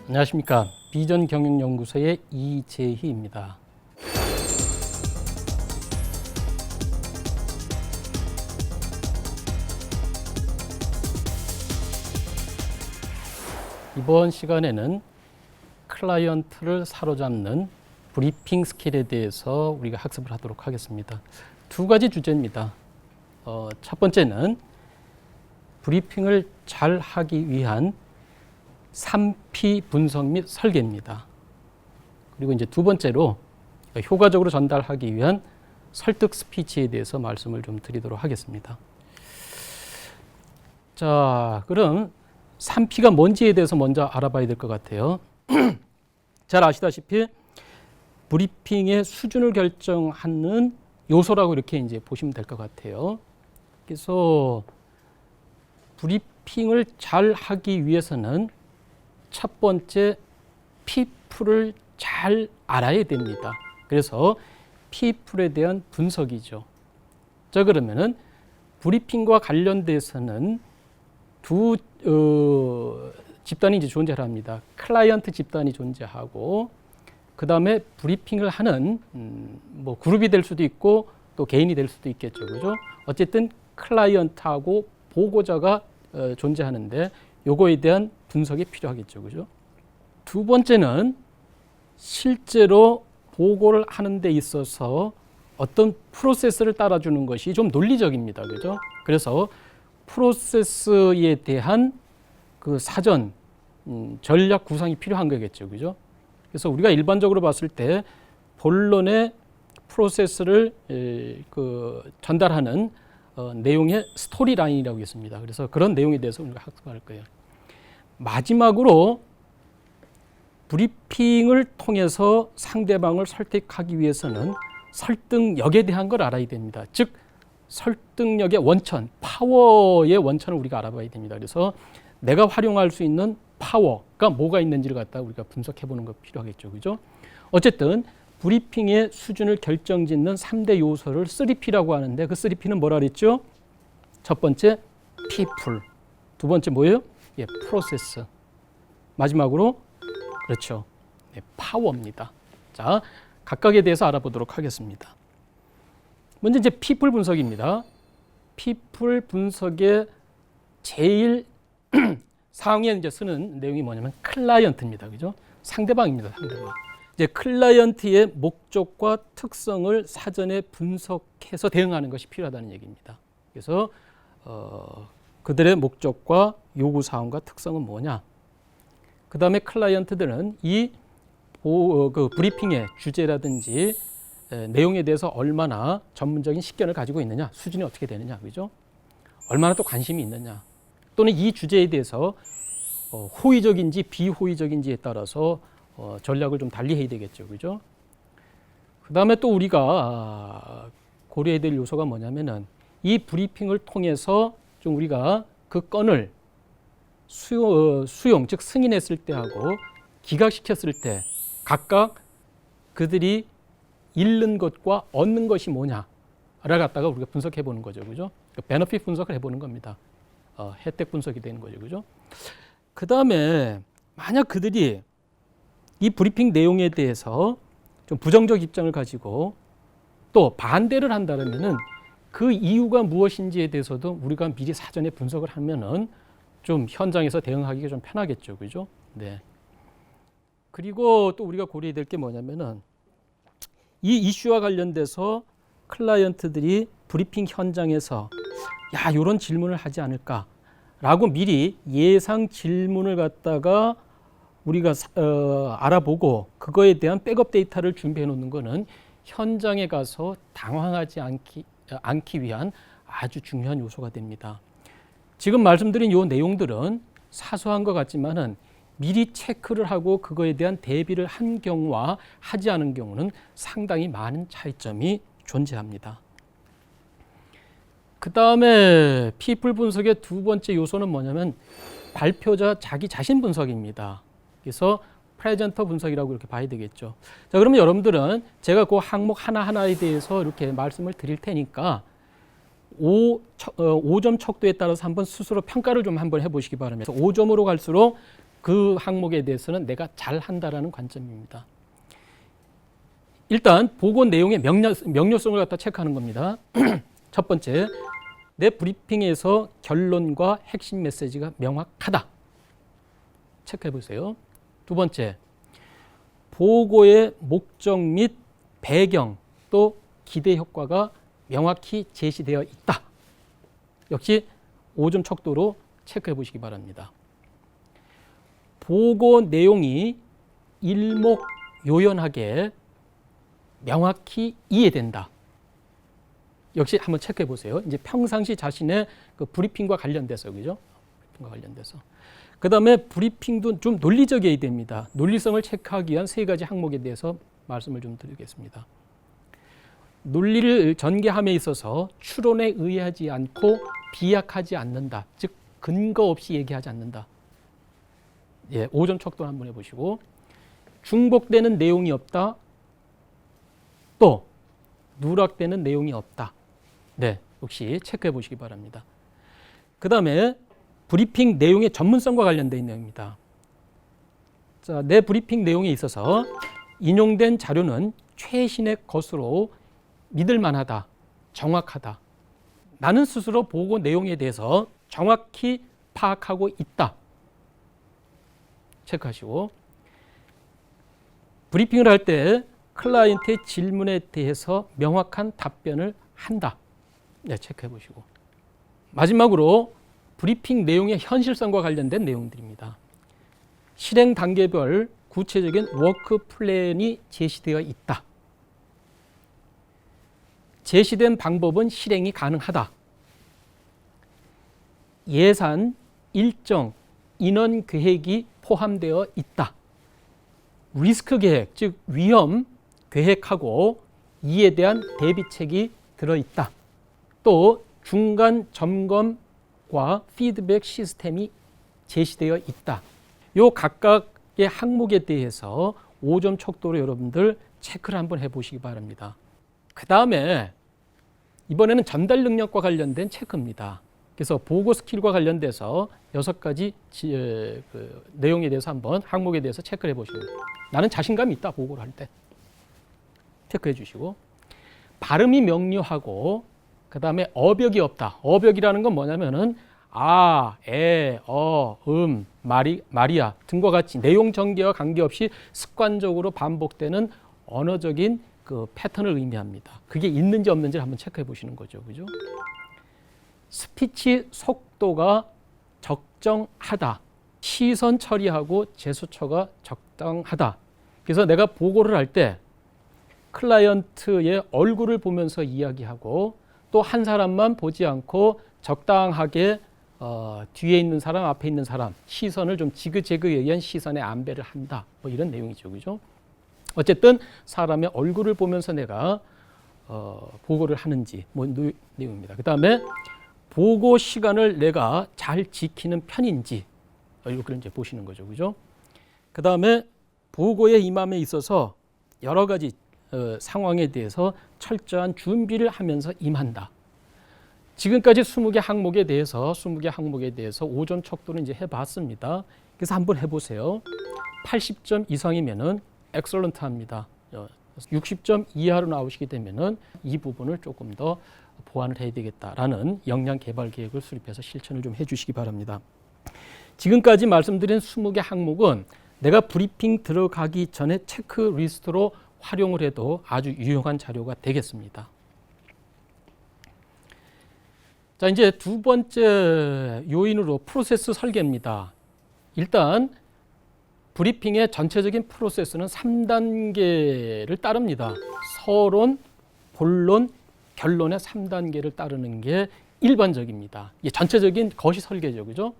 안녕하십니까. 비전경영연구소의 이재희입니다. 이번 시간에는 클라이언트를 사로잡는 브리핑 스킬에 대해서 우리가 학습을 하도록 하겠습니다. 두 가지 주제입니다. 첫 번째는 브리핑을 잘 하기 위한 3P 분석 및 설계입니다. 그리고 이제 두 번째로 효과적으로 전달하기 위한 설득 스피치에 대해서 말씀을 좀 드리도록 하겠습니다. 자, 그럼 3P가 뭔지에 대해서 먼저 알아봐야 될 것 같아요. 잘 아시다시피 브리핑의 수준을 결정하는 요소라고 이렇게 이제 보시면 될 것 같아요. 그래서 브리핑을 잘 하기 위해서는 첫 번째 people을 잘 알아야 됩니다. 그래서 people에 대한 분석이죠. 자, 그러면은 브리핑과 관련돼서는 두 집단이 이제 존재를 합니다. 클라이언트 집단이 존재하고, 그 다음에 브리핑을 하는 뭐 그룹이 될 수도 있고 또 개인이 될 수도 있겠죠, 그죠? 어쨌든 클라이언트하고 보고자가 존재하는데 요거에 대한 분석이 필요하겠죠, 그죠? 두 번째는 실제로 보고를 하는 데 있어서 어떤 프로세스를 따라주는 것이 좀 논리적입니다, 그죠? 그래서 프로세스에 대한 그 사전 전략 구상이 필요한 거겠죠, 그죠? 그래서 우리가 일반적으로 봤을 때 본론의 프로세스를 전달하는 내용의 스토리라인이라고 있습니다. 그래서 그런 내용에 대해서 우리가 학습할 거예요. 마지막으로 브리핑을 통해서 상대방을 설득하기 위해서는 설득력에 대한 걸 알아야 됩니다. 즉 설득력의 원천, 파워의 원천을 우리가 알아봐야 됩니다. 그래서 내가 활용할 수 있는 파워가 뭐가 있는지를 갖다 우리가 분석해 보는 거 필요하겠죠, 그죠? 어쨌든 브리핑의 수준을 결정짓는 3대 요소를 3P라고 하는데 그 3P는 뭐라 그랬죠? 첫 번째 people, 두 번째 뭐예요? 프로세스, 마지막으로 그렇죠, 파워입니다. 자, 각각에 대해서 알아보도록 하겠습니다. 먼저 이제 people 분석입니다. people 분석의 제일 상위에 이제 쓰는 내용이 뭐냐면 클라이언트입니다, 그죠? 상대방입니다, 상대방. 이제 클라이언트의 목적과 특성을 사전에 분석해서 대응하는 것이 필요하다는 얘기입니다. 그래서 그들의 목적과 요구 사항과 특성은 뭐냐? 그 다음에 클라이언트들은 이 브리핑의 주제라든지 내용에 대해서 얼마나 전문적인 식견을 가지고 있느냐, 수준이 어떻게 되느냐, 그죠? 얼마나 또 관심이 있느냐, 또는 이 주제에 대해서 호의적인지 비호의적인지에 따라서 전략을 좀 달리해야 되겠죠, 그죠? 그 다음에 또 우리가 고려해야 될 요소가 뭐냐면은 이 브리핑을 통해서 좀 우리가 그 건을 수용, 즉 승인했을 때하고 기각시켰을 때 각각 그들이 잃는 것과 얻는 것이 뭐냐를 갖다가 우리가 분석해 보는 거죠, 그죠? 베너핏 분석을 해보는 겁니다. 혜택 분석이 되는 거죠, 그죠? 그 다음에 만약 그들이 이 브리핑 내용에 대해서 좀 부정적 입장을 가지고 또 반대를 한다면은 그 이유가 무엇인지에 대해서도 우리가 미리 사전에 분석을 하면은 좀 현장에서 대응하기가 좀 편하겠죠, 그죠? 네. 그리고 또 우리가 고려해야 될 게 뭐냐면은 이 이슈와 관련돼서 클라이언트들이 브리핑 현장에서 야, 이런 질문을 하지 않을까라고 미리 예상 질문을 갖다가 우리가 알아보고 그거에 대한 백업 데이터를 준비해 놓는 거는 현장에 가서 당황하지 않기 위한 아주 중요한 요소가 됩니다. 지금 말씀드린 이 내용들은 사소한 것 같지만은 미리 체크를 하고 그거에 대한 대비를 한 경우와 하지 않은 경우는 상당히 많은 차이점이 존재합니다. 그 다음에 people 분석의 두 번째 요소는 뭐냐면 발표자 자기 자신 분석입니다. 그래서 프레젠터 분석이라고 이렇게 봐야 되겠죠. 자, 그러면 여러분들은 제가 그 항목 하나하나에 대해서 이렇게 말씀을 드릴 테니까 5점 척도에 따라서 한번 스스로 평가를 좀 한번 해보시기 바랍니다. 5점으로 갈수록 그 항목에 대해서는 내가 잘한다라는 관점입니다. 일단 보고 내용의 명료성을 갖다 체크하는 겁니다. 첫 번째, 내 브리핑에서 결론과 핵심 메시지가 명확하다. 체크해 보세요. 두 번째, 보고의 목적 및 배경 또 기대 효과가 명확히 제시되어 있다. 역시 5점 척도로 체크해 보시기 바랍니다. 보고 내용이 일목요연하게 명확히 이해된다. 역시 한번 체크해 보세요. 이제 평상시 자신의 그 브리핑과 관련돼서, 그죠? 브리핑과 관련돼서. 그 다음에 브리핑도 좀 논리적이어야 됩니다. 논리성을 체크하기 위한 3가지 항목에 대해서 말씀을 좀 드리겠습니다. 논리를 전개함에 있어서 추론에 의하지 않고 비약하지 않는다. 즉 근거 없이 얘기하지 않는다. 예, 5점 척도 한번 해보시고, 중복되는 내용이 없다. 또 누락되는 내용이 없다. 네, 역시 체크해 보시기 바랍니다. 그 다음에 브리핑 내용의 전문성과 관련된 내용입니다. 자, 내 브리핑 내용에 있어서 인용된 자료는 최신의 것으로 믿을 만하다, 정확하다. 나는 스스로 보고 내용에 대해서 정확히 파악하고 있다. 체크하시고, 브리핑을 할 때 클라이언트의 질문에 대해서 명확한 답변을 한다. 네, 체크해 보시고. 마지막으로 브리핑 내용의 현실성과 관련된 내용들입니다. 실행 단계별 구체적인 워크 플랜이 제시되어 있다. 제시된 방법은 실행이 가능하다. 예산, 일정, 인원 계획이 포함되어 있다. 리스크 계획, 즉 위험 계획하고 이에 대한 대비책이 들어있다. 또 중간 점검과 피드백 시스템이 제시되어 있다. 요 각각의 항목에 대해서 5점 척도로 여러분들 체크를 한번 해보시기 바랍니다. 그 다음에 이번에는 전달 능력과 관련된 체크입니다. 그래서 보고 스킬과 관련돼서 6가지 내용에 대해서 한번 항목에 대해서 체크를 해보시고, 나는 자신감이 있다, 보고를 할 때. 체크해 주시고, 발음이 명료하고 그 다음에 어벽이 없다. 어벽이라는 건 뭐냐면은 아, 에, 말이야 등과 같이 내용 전개와 관계없이 습관적으로 반복되는 언어적인 그 패턴을 의미합니다. 그게 있는지 없는지를 한번 체크해 보시는 거죠. 그죠? 스피치 속도가 적정하다. 시선 처리하고 제스처가 적당하다. 그래서 내가 보고를 할 때 클라이언트의 얼굴을 보면서 이야기하고 또 한 사람만 보지 않고 적당하게 뒤에 있는 사람, 앞에 있는 사람 시선을 좀 지그재그에 의한 시선의 안배를 한다. 뭐 이런 내용이죠. 그죠? 어쨌든 사람의 얼굴을 보면서 내가 보고를 하는지 뭐 내용입니다. 그 다음에 보고 시간을 내가 잘 지키는 편인지 이걸 이제 보시는 거죠. 그죠? 그 다음에 보고의 임함에 있어서 여러 가지 상황에 대해서 철저한 준비를 하면서 임한다. 지금까지 20개 항목에 대해서 5점 척도는 이제 해봤습니다. 그래서 한번 해보세요. 80점 이상이면은 엑설런트 합니다. 60점 이하로 나오시게 되면은 이 부분을 조금 더 보완을 해야 되겠다라는 역량 개발 계획을 수립해서 실천을 좀 해주시기 바랍니다. 지금까지 말씀드린 20개 항목은 내가 브리핑 들어가기 전에 체크리스트로 활용을 해도 아주 유용한 자료가 되겠습니다. 자, 이제 두 번째 요인으로 프로세스 설계입니다. 일단 브리핑의 전체적인 프로세스는 3단계를 따릅니다. 서론, 본론, 결론의 3단계를 따르는 게 일반적입니다. 이게 전체적인 것이 설계죠. 그죠?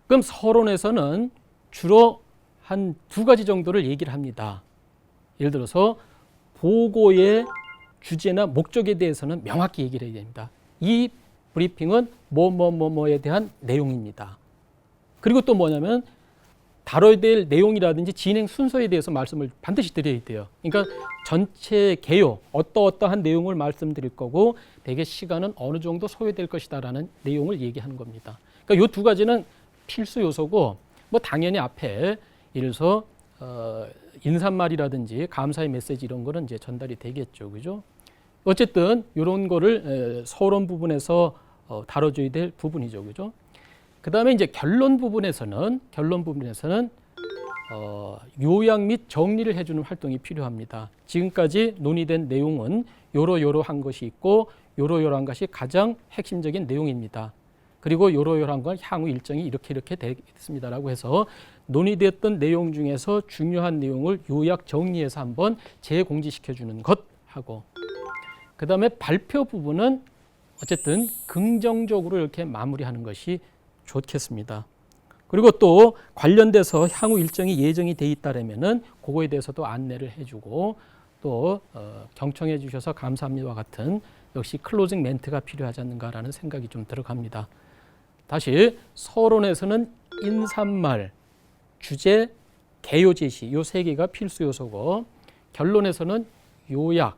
그럼 서론에서는 주로 한 2가지 정도를 얘기를 합니다. 예를 들어서 보고의 주제나 목적에 대해서는 명확히 얘기를 해야 됩니다. 이 브리핑은 뭐에 대한 내용입니다. 그리고 또 뭐냐면 다뤄야 될 내용이라든지 진행 순서에 대해서 말씀을 반드시 드려야 돼요. 그러니까 전체 개요, 어떠한 내용을 말씀드릴 거고 대개 시간은 어느 정도 소요될 것이다라는 내용을 얘기하는 겁니다. 그러니까 이 2가지는 필수 요소고 뭐 당연히 앞에 예를 들어서 인사말이라든지 감사의 메시지 이런 거는 이제 전달이 되겠죠, 그죠? 어쨌든 이런 거를 서론 부분에서 다뤄줘야 될 부분이죠, 그죠? 그 다음에 이제 결론 부분에서는 요약 및 정리를 해주는 활동이 필요합니다. 지금까지 논의된 내용은 요러요러한 것이 있고 요러요러한 것이 가장 핵심적인 내용입니다. 그리고 요러요러한 건 향후 일정이 이렇게 되겠습니다라고 해서 논의됐던 내용 중에서 중요한 내용을 요약 정리해서 한번 재공지시켜주는 것하고, 그 다음에 발표 부분은 어쨌든 긍정적으로 이렇게 마무리하는 것이 좋겠습니다. 그리고 또 관련돼서 향후 일정이 예정이 돼 있다면은 그거에 대해서도 안내를 해주고 또 경청해 주셔서 감사합니다와 같은 역시 클로징 멘트가 필요하지 않는가라는 생각이 좀 들어갑니다. 다시 서론에서는 인사말, 주제, 개요 제시 요 세 개가 필수 요소고, 결론에서는 요약,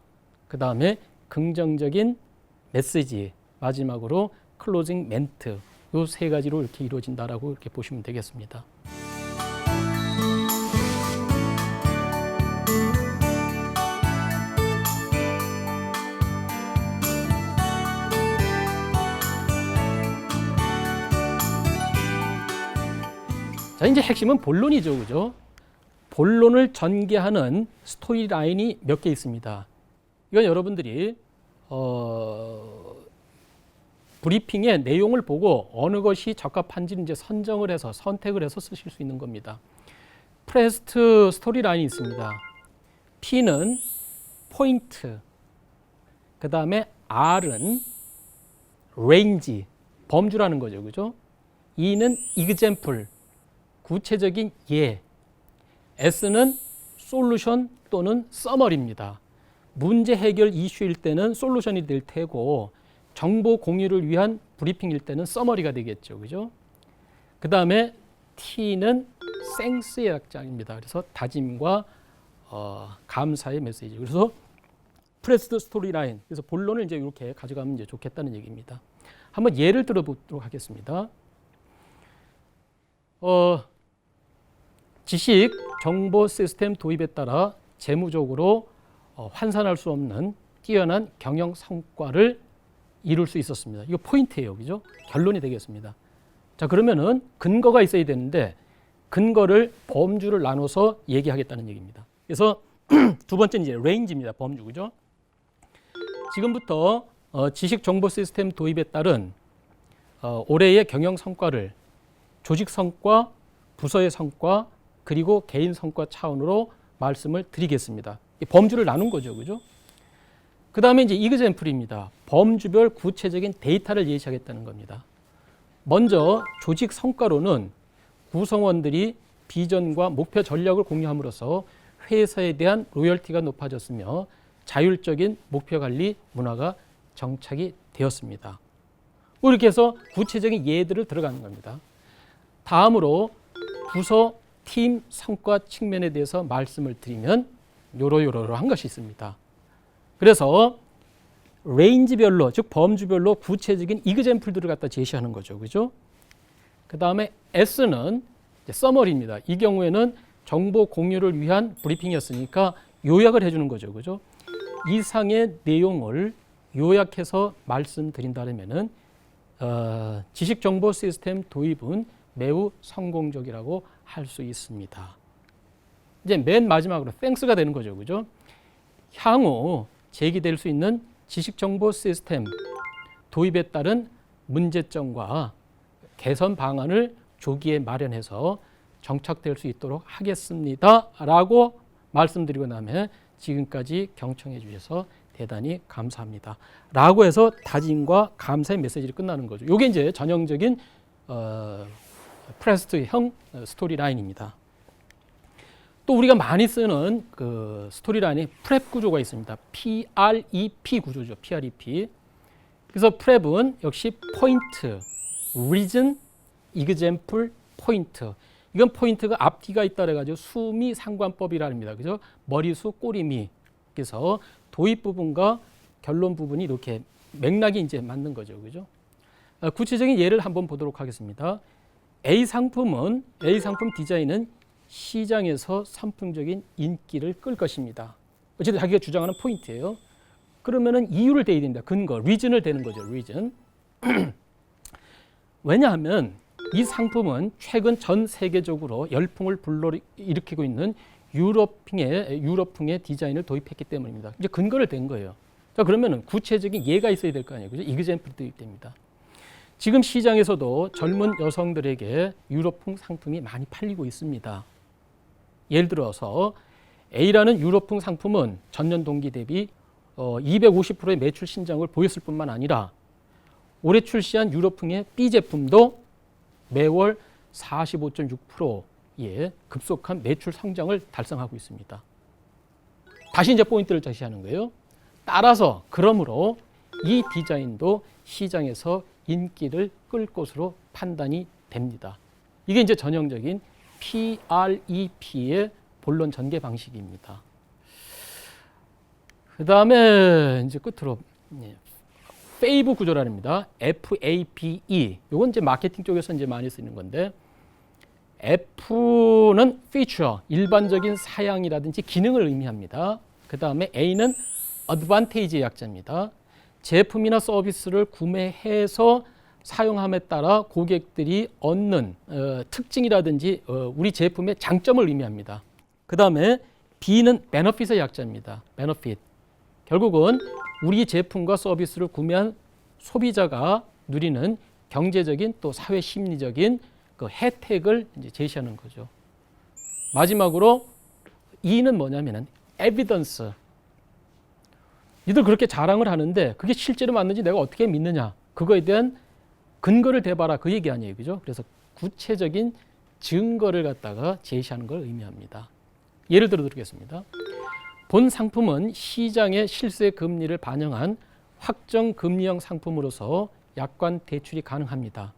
그 다음에 긍정적인 메시지, 마지막으로 클로징 멘트 요 세 가지로 이렇게 이루어진다라고 이렇게 보시면 되겠습니다. 자, 이제 핵심은 본론이죠, 그죠? 본론을 전개하는 스토리 라인이 몇 개 있습니다. 이건 여러분들이 브리핑의 내용을 보고 어느 것이 적합한지 이제 선정을 해서 선택을 해서 쓰실 수 있는 겁니다. 프레스트 스토리 라인이 있습니다. P는 포인트, 그 다음에 R은 레인지, 범주라는 거죠, 그죠? E는 example, 구체적인 예, S는 솔루션 또는 서머리입니다. 문제 해결 이슈일 때는 솔루션이 될 테고 정보 공유를 위한 브리핑일 때는 서머리가 되겠죠, 그죠? 그 다음에 T는 땡스의 약자입니다. 그래서 다짐과 감사의 메시지. 그래서 프레스드 스토리 라인. 그래서 본론을 이제 이렇게 가져가면 이제 좋겠다는 얘기입니다. 한번 예를 들어보도록 하겠습니다. 지식 정보 시스템 도입에 따라 재무적으로 환산할 수 없는 뛰어난 경영 성과를 이룰 수 있었습니다. 이거 포인트예요, 그죠? 결론이 되겠습니다. 자, 그러면은 근거가 있어야 되는데 근거를 범주를 나눠서 얘기하겠다는 얘기입니다. 그래서 두 번째는 이제 레인지입니다. 범주, 그죠? 지금부터 지식 정보 시스템 도입에 따른 올해의 경영 성과를 조직 성과, 부서의 성과, 그리고 개인 성과 차원으로 말씀을 드리겠습니다. 범주를 나눈 거죠, 그죠? 그 다음에 이제 이그젬플입니다. 범주별 구체적인 데이터를 예시하겠다는 겁니다. 먼저 조직 성과로는 구성원들이 비전과 목표 전략을 공유함으로써 회사에 대한 로열티가 높아졌으며 자율적인 목표 관리 문화가 정착이 되었습니다. 이렇게 해서 구체적인 예들을 들어가는 겁니다. 다음으로 부서 팀 성과 측면에 대해서 말씀을 드리면 요러요러한 것이 있습니다. 그래서 레인지별로, 즉 범주별로 구체적인 이그젬플들을 갖다 제시하는 거죠, 그죠? 그 다음에 S는 서머리입니다. 이 경우에는 정보 공유를 위한 브리핑이었으니까 요약을 해주는 거죠, 그죠? 이상의 내용을 요약해서 말씀드린다면은 지식 정보 시스템 도입은 매우 성공적이라고 할 수 있습니다. 이제 맨 마지막으로 땡스가 되는 거죠, 그죠? 향후 제기될 수 있는 지식 정보 시스템 도입에 따른 문제점과 개선 방안을 조기에 마련해서 정착될 수 있도록 하겠습니다. 라고 말씀드리고 나면 지금까지 경청해 주셔서 대단히 감사합니다. 라고 해서 다짐과 감사의 메시지를 끝나는 거죠. 이게 이제 전형적인 프레스트형 스토리 라인입니다. 또 우리가 많이 쓰는 그 스토리 라인에 프랩 구조가 있습니다. PREP 구조죠. PREP. 그래서 프랩은 역시 포인트, 리즌, example, 포인트. 이건 포인트가 앞뒤가 있다 그래가지고 수미 상관법이랍니다. 그죠? 머리수, 꼬리미. 그래서 도입 부분과 결론 부분이 이렇게 맥락이 이제 맞는 거죠. 그죠? 구체적인 예를 한번 보도록 하겠습니다. A 상품 디자인은 시장에서 선풍적인 인기를 끌 것입니다. 어쨌든 자기가 주장하는 포인트예요. 그러면은 이유를 대야 됩니다. 근거, 리즌을 대는 거죠. 리즌. 왜냐하면 이 상품은 최근 전 세계적으로 열풍을 불러일으키고 있는 유럽풍의 디자인을 도입했기 때문입니다. 이제 근거를 댄 거예요. 자, 그러면은 구체적인 예가 있어야 될 거 아니에요. 그죠? 이그젠플이 도입됩니다. 지금 시장에서도 젊은 여성들에게 유럽풍 상품이 많이 팔리고 있습니다. 예를 들어서 A라는 유럽풍 상품은 전년 동기 대비 250%의 매출 신장을 보였을 뿐만 아니라 올해 출시한 유럽풍의 B 제품도 매월 45.6%의 급속한 매출 성장을 달성하고 있습니다. 다시 이제 포인트를 제시하는 거예요. 따라서 그러므로 이 디자인도 시장에서 인기를 끌 것으로 판단이 됩니다. 이게 이제 전형적인 PREP의 본론 전개 방식입니다. 그 다음에 이제 끝으로 페이브 구조랍니다. FABE. 이건 이제 마케팅 쪽에서 이제 많이 쓰는 건데, F는 feature, 일반적인 사양이라든지 기능을 의미합니다. 그 다음에 A는 advantage의 약자입니다. 제품이나 서비스를 구매해서 사용함에 따라 고객들이 얻는 특징이라든지 우리 제품의 장점을 의미합니다. 그 다음에 B는 benefit의 약자입니다. benefit. 결국은 우리 제품과 서비스를 구매한 소비자가 누리는 경제적인 또 사회 심리적인 그 혜택을 이제 제시하는 거죠. 마지막으로 E는 뭐냐면은 evidence. 니들 그렇게 자랑을 하는데 그게 실제로 맞는지 내가 어떻게 믿느냐. 그거에 대한 근거를 대봐라. 그 얘기 아니에요. 그죠? 그래서 구체적인 증거를 갖다가 제시하는 걸 의미합니다. 예를 들어 드리겠습니다. 본 상품은 시장의 실세 금리를 반영한 확정 금리형 상품으로서 약관 대출이 가능합니다.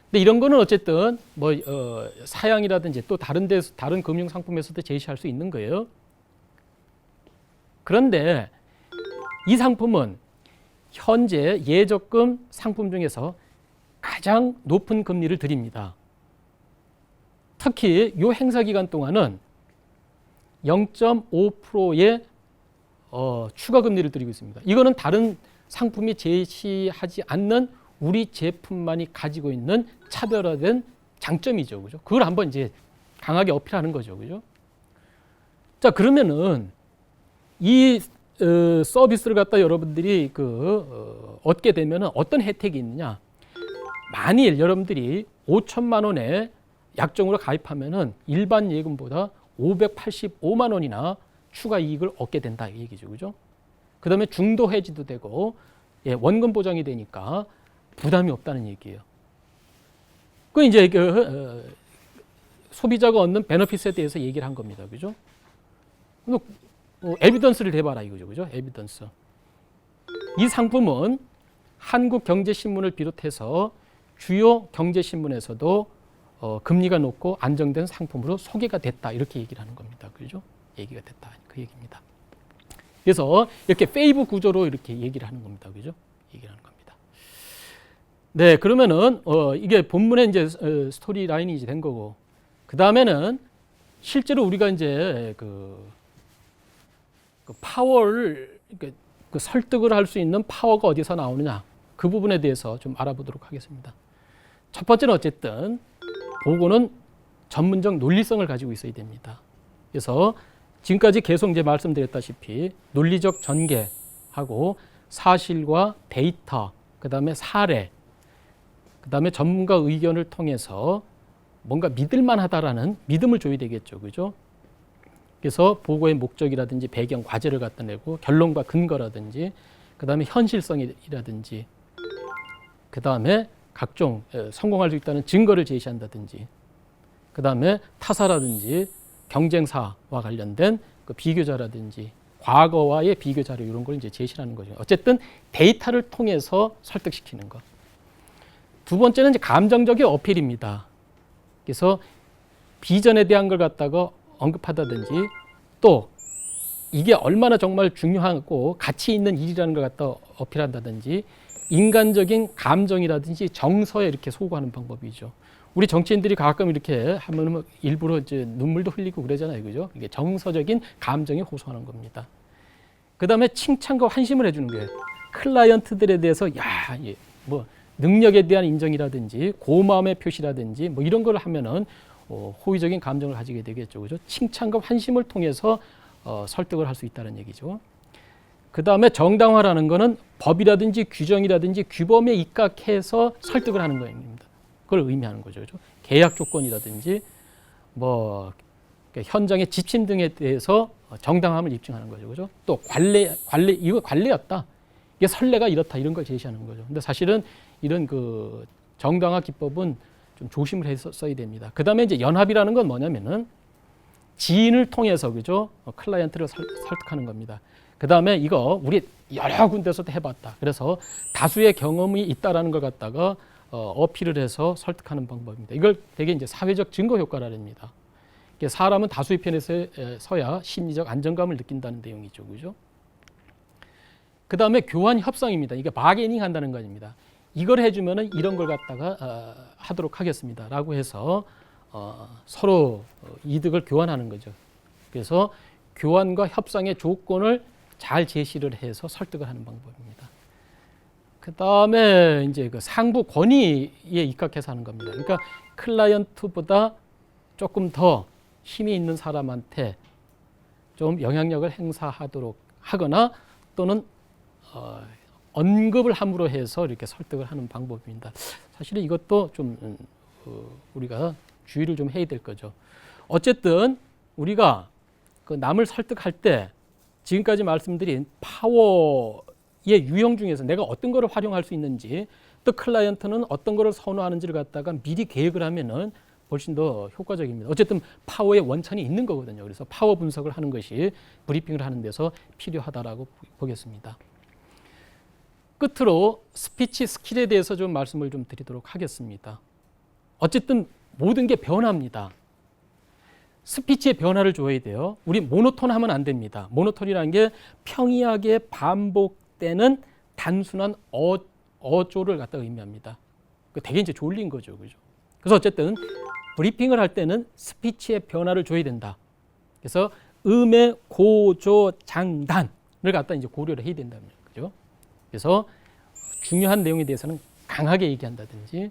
근데 이런 거는 어쨌든 사양이라든지 또 다른 금융 상품에서도 제시할 수 있는 거예요. 그런데 이 상품은 현재 예적금 상품 중에서 가장 높은 금리를 드립니다. 특히 이 행사 기간 동안은 0.5%의 추가 금리를 드리고 있습니다. 이거는 다른 상품이 제시하지 않는 우리 제품만이 가지고 있는 차별화된 장점이죠. 그죠? 그걸 한번 이제 강하게 어필하는 거죠. 그죠? 자, 그러면은 이 서비스를 갖다 여러분들이 얻게 되면은 어떤 혜택이 있느냐? 만일 여러분들이 5천만 원에 약정으로 가입하면은 일반 예금보다 585만 원이나 추가 이익을 얻게 된다 이 얘기죠. 그죠? 그다음에 중도 해지도 되고 원금 보장이 되니까 부담이 없다는 얘기예요. 그 이제 소비자가 얻는 베너핏에 대해서 얘기를 한 겁니다. 그죠? 에비던스를 대봐라 이거죠. 그죠? 에비던스. 이 상품은 한국경제신문을 비롯해서 주요 경제신문에서도 금리가 높고 안정된 상품으로 소개가 됐다. 이렇게 얘기를 하는 겁니다. 그죠? 얘기가 됐다. 그 얘기입니다. 그래서 이렇게 페이브 구조로 이렇게 얘기를 하는 겁니다. 그죠? 얘기를 하는 겁니다. 네, 그러면은 이게 본문의 이제 스토리 라인이 이제 된 거고, 그 다음에는 실제로 우리가 이제 그 파워를 그 설득을 할 수 있는 파워가 어디서 나오느냐, 그 부분에 대해서 좀 알아보도록 하겠습니다. 첫 번째는 어쨌든 보고는 전문적 논리성을 가지고 있어야 됩니다. 그래서 지금까지 계속 이제 말씀드렸다시피 논리적 전개하고 사실과 데이터, 그 다음에 사례, 그 다음에 전문가 의견을 통해서 뭔가 믿을만하다라는 믿음을 줘야 되겠죠. 그죠? 그래서 보고의 목적이라든지 배경, 과제를 갖다 내고 결론과 근거라든지, 그 다음에 현실성이라든지, 그 다음에 각종 성공할 수 있다는 증거를 제시한다든지, 그 다음에 타사라든지 경쟁사와 관련된 그 비교자라든지 과거와의 비교자료 이런 걸 이제 제시하는 거죠. 어쨌든 데이터를 통해서 설득시키는 것. 두 번째는 이제 감정적인 어필입니다. 그래서 비전에 대한 걸 갖다가 언급하다든지, 또 이게 얼마나 정말 중요하고 가치 있는 일이라는 걸 갖다 어필한다든지, 인간적인 감정이라든지 정서에 이렇게 소구하는 방법이죠. 우리 정치인들이 가끔 이렇게 하면 일부러 이제 눈물도 흘리고 그러잖아요, 그죠? 이게 정서적인 감정에 호소하는 겁니다. 그 다음에 칭찬과 환심을 해주는 거예요. 클라이언트들에 대해서 뭐 능력에 대한 인정이라든지 고마움의 표시라든지 뭐 이런 걸 하면은 호의적인 감정을 가지게 되겠죠, 그죠? 칭찬과 환심을 통해서 설득을 할 수 있다는 얘기죠. 그 다음에 정당화라는 거는 법이라든지 규정이라든지 규범에 입각해서 설득을 하는 겁니다. 그걸 의미하는 거죠, 그죠? 계약 조건이라든지 뭐 현장의 지침 등에 대해서 정당함을 입증하는 거죠, 그죠? 또 관례 이거 관례였다. 이게 선례가 이렇다 이런 걸 제시하는 거죠. 근데 사실은 이런 그 정당화 기법은 좀 조심을 해서 써야 됩니다. 그 다음에 이제 연합이라는 건 뭐냐면은 지인을 통해서 그죠? 클라이언트를 설득하는 겁니다. 그 다음에 이거 우리 여러 군데서도 해봤다. 그래서 다수의 경험이 있다라는 걸 갖다가 어필을 해서 설득하는 방법입니다. 이걸 되게 이제 사회적 증거 효과라 합니다. 사람은 다수의 편에 서야 심리적 안정감을 느낀다는 내용이죠, 그죠? 그 다음에 교환 협상입니다. 이게 바게닝 한다는 것입니다. 이걸 해주면은 이런 걸 갖다가 하도록 하겠습니다라고 해서 서로 이득을 교환하는 거죠. 그래서 교환과 협상의 조건을 잘 제시를 해서 설득을 하는 방법입니다. 그 다음에 이제 그 상부 권위에 입각해서 하는 겁니다. 그러니까 클라이언트보다 조금 더 힘이 있는 사람한테 좀 영향력을 행사하도록 하거나 또는 언급을 함으로 해서 이렇게 설득을 하는 방법입니다. 사실은 이것도 좀 우리가 주의를 좀 해야 될 거죠. 어쨌든 우리가 그 남을 설득할 때 지금까지 말씀드린 파워의 유형 중에서 내가 어떤 거를 활용할 수 있는지 또 클라이언트는 어떤 거를 선호하는지를 갖다가 미리 계획을 하면은 훨씬 더 효과적입니다. 어쨌든 파워의 원천이 있는 거거든요. 그래서 파워 분석을 하는 것이 브리핑을 하는 데서 필요하다라고 보겠습니다. 끝으로 스피치 스킬에 대해서 좀 말씀을 좀 드리도록 하겠습니다. 어쨌든 모든 게 변화입니다. 스피치의 변화를 줘야 돼요. 우리 모노톤 하면 안 됩니다. 모노톤이라는 게 평이하게 반복되는 단순한 어조를 갖다 의미합니다. 되게 이제 졸린 거죠, 그죠? 그래서 어쨌든 브리핑을 할 때는 스피치의 변화를 줘야 된다. 그래서 음의 고조 장단을 갖다 이제 고려를 해야 된다는 거죠. 그래서 중요한 내용에 대해서는 강하게 얘기한다든지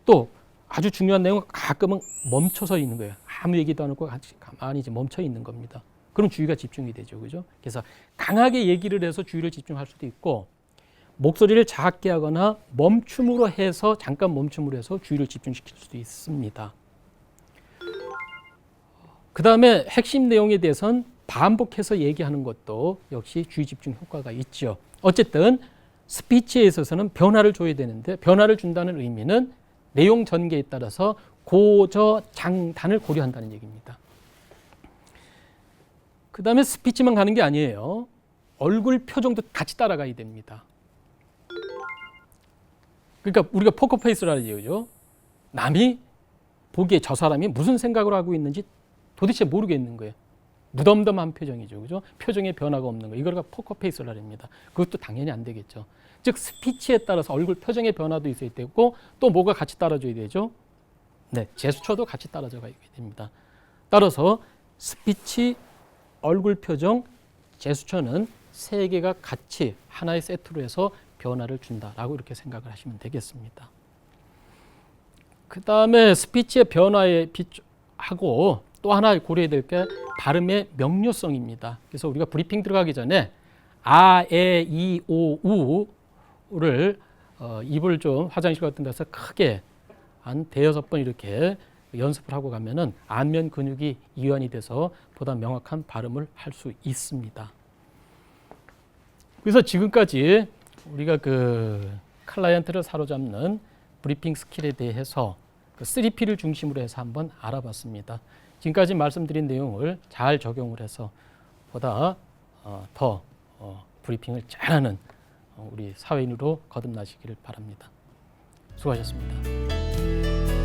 또 아주 중요한 내용은 가끔은 멈춰서 있는 거예요. 아무 얘기도 안 하고 가만히 이제 멈춰 있는 겁니다. 그럼 주의가 집중이 되죠, 그죠? 그래서 강하게 얘기를 해서 주의를 집중할 수도 있고 목소리를 작게 하거나 멈춤으로 해서 잠깐 멈춤으로 해서 주의를 집중시킬 수도 있습니다. 그 다음에 핵심 내용에 대해서는 반복해서 얘기하는 것도 역시 주의 집중 효과가 있죠. 어쨌든 스피치에 있어서는 변화를 줘야 되는데 변화를 준다는 의미는 내용 전개에 따라서 고저장단을 고려한다는 얘기입니다. 그 다음에 스피치만 가는 게 아니에요. 얼굴 표정도 같이 따라가야 됩니다. 그러니까 우리가 포커페이스라는 얘기죠. 남이 보기에 저 사람이 무슨 생각을 하고 있는지 도대체 모르겠는 거예요. 무덤덤한 표정이죠, 그죠? 표정에 변화가 없는 거. 이걸 포커페이스라 합니다. 그것도 당연히 안 되겠죠. 즉 스피치에 따라서 얼굴 표정의 변화도 있어야 되고 또 뭐가 같이 따라줘야 되죠? 네, 제스처도 같이 따라줘야 됩니다. 따라서 스피치, 얼굴 표정, 제스처는 세 개가 같이 하나의 세트로 해서 변화를 준다라고 이렇게 생각을 하시면 되겠습니다. 그 다음에 스피치의 변화에 하고 또 하나 고려해야 될 게 발음의 명료성입니다. 그래서 우리가 브리핑 들어가기 전에 아, 에, 이, 오, 우를 입을 좀 화장실 같은 데서 크게 한 5-6번 이렇게 연습을 하고 가면은 안면 근육이 이완이 돼서 보다 명확한 발음을 할 수 있습니다. 그래서 지금까지 우리가 그 클라이언트를 사로잡는 브리핑 스킬에 대해서 그 3P를 중심으로 해서 한번 알아봤습니다. 지금까지 말씀드린 내용을 잘 적용을 해서 보다 더 브리핑을 잘하는 우리 사회인으로 거듭나시기를 바랍니다. 수고하셨습니다.